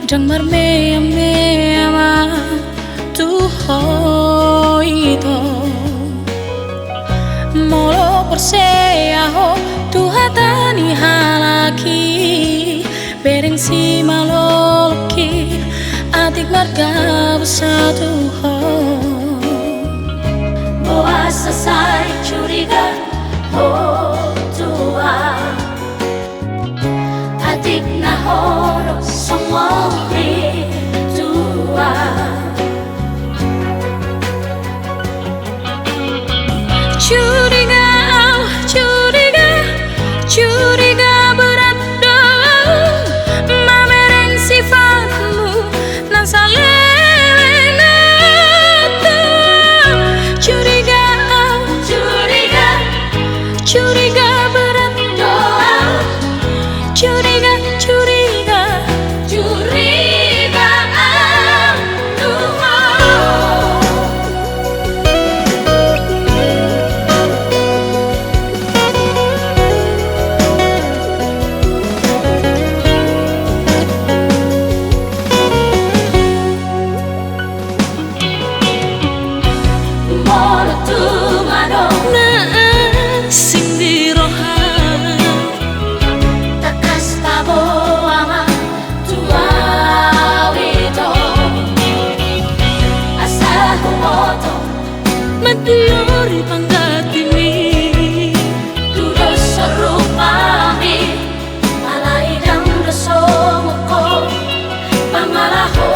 Dang marmea mea tu hoito molo persea ho tu hatani halaki bereng si malolki adik marga bersatu ho boa selesai curiga ho tua adik nahoro semua tua curiga curiga curiga berat dong mamereng sifatmu nan salena curiga curiga curiga berat dong curiga curiga curiga Madlori panggatimi Tudo serupami Malaidang resomoko Pangalahona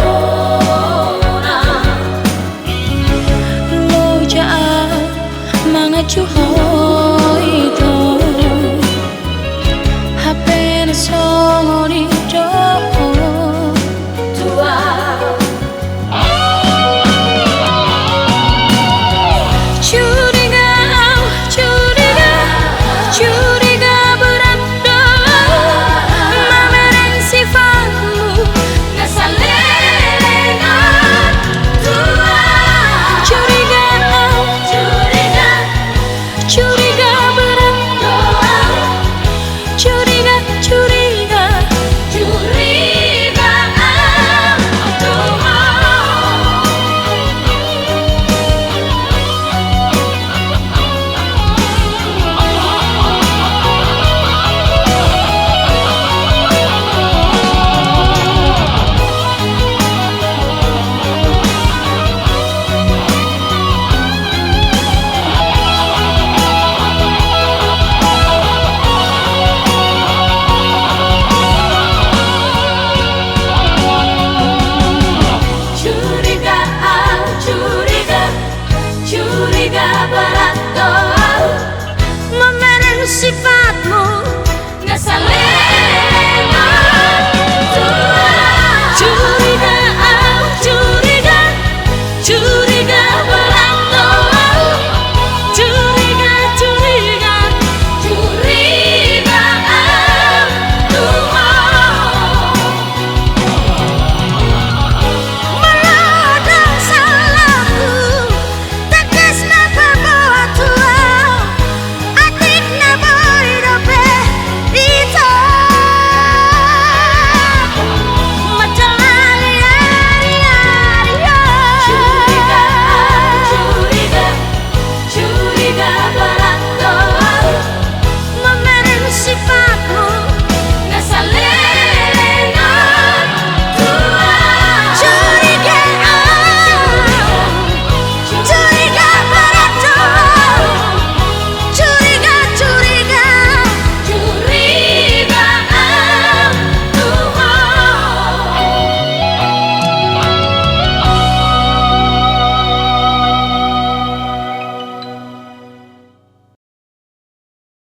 Lo jaa mangacuho